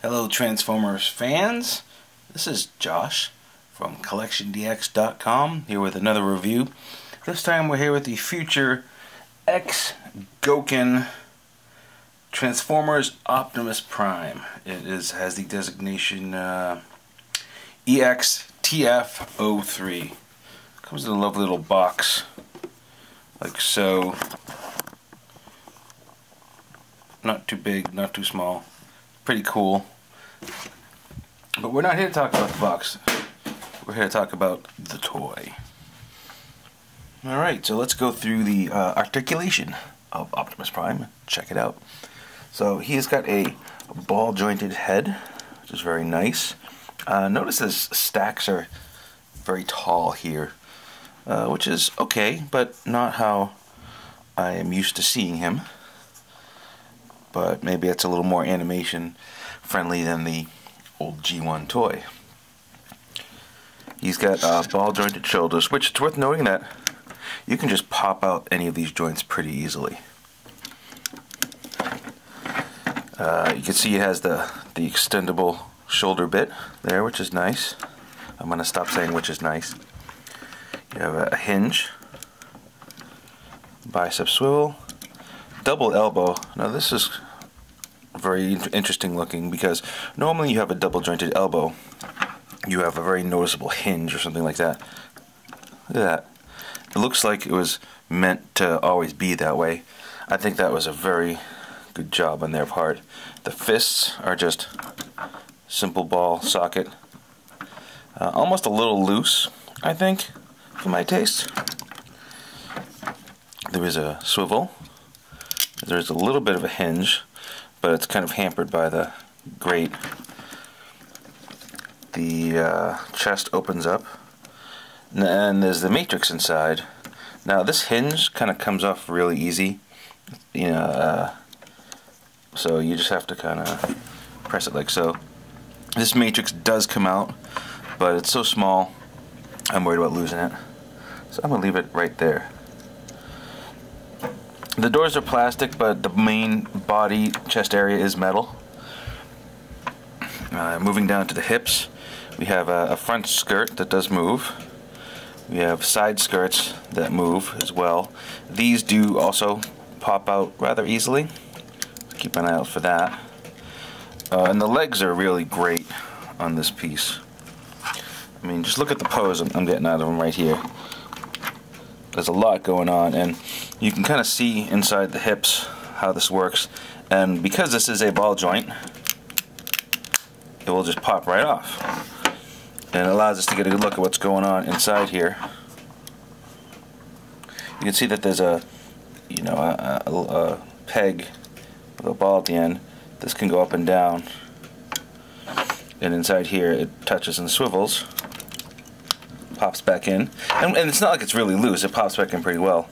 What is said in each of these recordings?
Hello Transformers fans, this is Josh from CollectionDX.com here with another review. This time we're here with the Fewture X Gokin Transformers Optimus Prime. It has the designation EXTF03. Comes in a lovely little box like so. Not too big, not too small. Pretty cool. But we're not here to talk about the box. We're here to talk about the toy. Alright, so let's go through the articulation of Optimus Prime. Check it out. So he's got a ball jointed head, which is very nice. Notice his stacks are very tall here, which is okay, but not how I am used to seeing him. But maybe it's a little more animation friendly than the old G1 toy. He's got ball jointed shoulders, which it's worth noting that you can just pop out any of these joints pretty easily. You can see it has the extendable shoulder bit there, which is nice. I'm going to stop saying which is nice. You have a hinge, bicep swivel, double elbow. Now this is very interesting looking because normally you have a double jointed elbow, you have a very noticeable hinge or something like that. Look at that. It looks like it was meant to always be that way. I think that was a very good job on their part. The fists are just simple ball socket. Almost a little loose, I think, for my taste. There is a swivel. There's a little bit of a hinge, but it's kind of hampered by the grate. The chest opens up, and there's the matrix inside. Now this hinge kind of comes off really easy, so you just have to kind of press it like so. This matrix does come out, but it's so small I'm worried about losing it, so I'm going to leave it right there. The doors are plastic, but the main body chest area is metal. Moving down to the hips, we have a front skirt that does move. We have side skirts that move as well. These do also pop out rather easily. Keep an eye out for that. And the legs are really great on this piece. I mean, just look at the pose I'm getting out of them right here. There's a lot going on, and you can kind of see inside the hips how this works. And because this is a ball joint, it will just pop right off. And it allows us to get a good look at what's going on inside here. You can see that there's a peg with a ball at the end. This can go up and down. And inside here it touches and swivels. Pops back in, and it's not like it's really loose, it pops back in pretty well.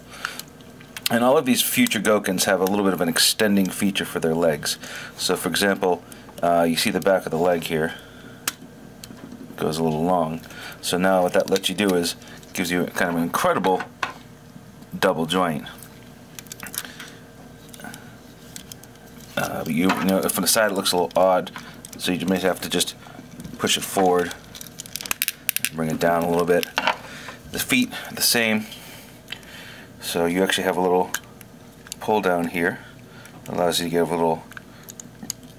And all of these Fewture Gokins have a little bit of an extending feature for their legs. So for example, you see the back of the leg here goes a little long. So now what that lets you do is gives you kind of an incredible double joint. But you know, from the side it looks a little odd, so you may have to just push it forward. Bring it down a little bit. The feet the same, so you actually have a little pull down here. It allows you to give a little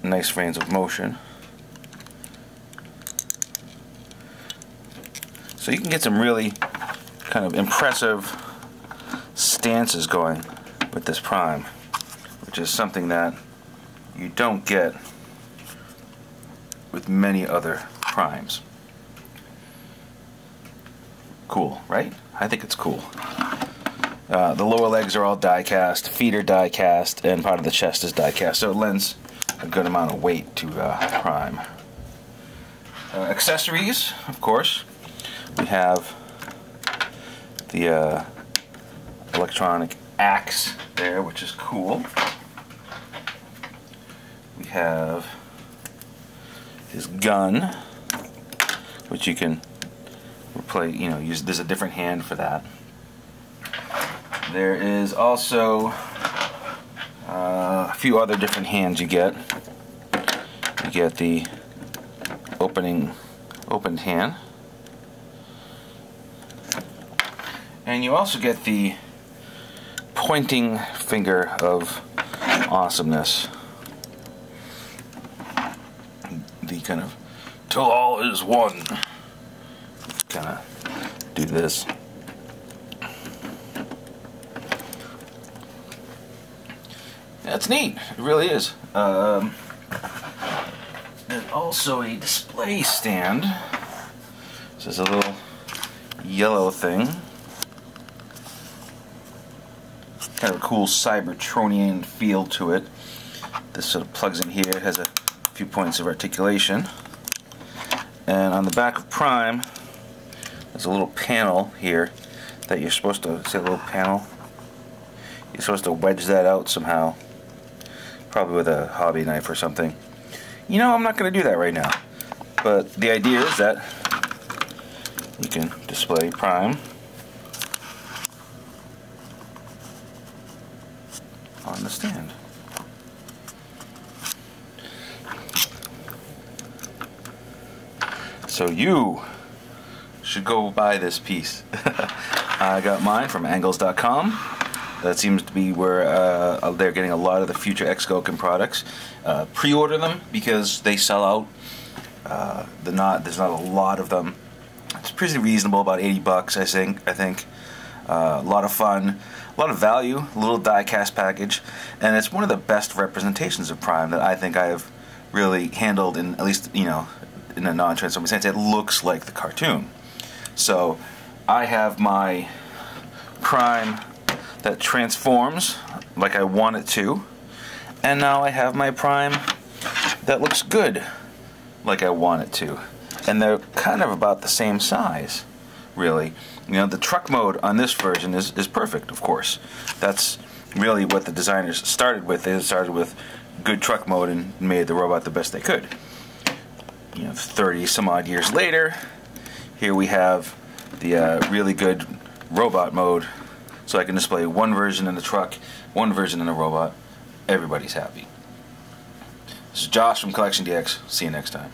nice range of motion. So you can get some really kind of impressive stances going with this Prime, which is something that you don't get with many other Primes. Cool, right? I think it's cool. The lower legs are all die cast, feet are die cast, and part of the chest is die cast, so it lends a good amount of weight to Prime. Accessories, of course. We have the electronic axe there, which is cool. We have his gun, which you can use. There's a different hand for that. There is also a few other different hands you get. You get the opened hand, and you also get the pointing finger of awesomeness. The kind of till all is one. Kind of do this. That's neat. It really is. And also a display stand. This is a little yellow thing. Kind of a cool Cybertronian feel to it. This sort of plugs in here. It has a few points of articulation. And on the back of Prime, there's a little panel here that you're supposed to, see a little panel? You're supposed to wedge that out somehow. Probably with a hobby knife or something. You know, I'm not going to do that right now. But the idea is that you can display Prime on the stand. So you should go buy this piece. I got mine from angles.com. That seems to be where they're getting a lot of the Fewture X Gokin products. Pre-order them because they sell out. There's not a lot of them. It's pretty reasonable, about 80 bucks, I think. A lot of fun, a lot of value, a little die-cast package, and it's one of the best representations of Prime that I think I have really handled, in at least, you know, in a non-transforming sense. It looks like the cartoon. So I have my Prime that transforms like I want it to, and now I have my Prime that looks good like I want it to, and they're kind of about the same size, really. You know, the truck mode on this version is perfect, of course. That's really what the designers started with. They started with good truck mode and made the robot the best they could. You know, 30 some odd years later, here we have the really good robot mode. So I can display one version in the truck, one version in the robot. Everybody's happy. This is Josh from CollectionDX. See you next time.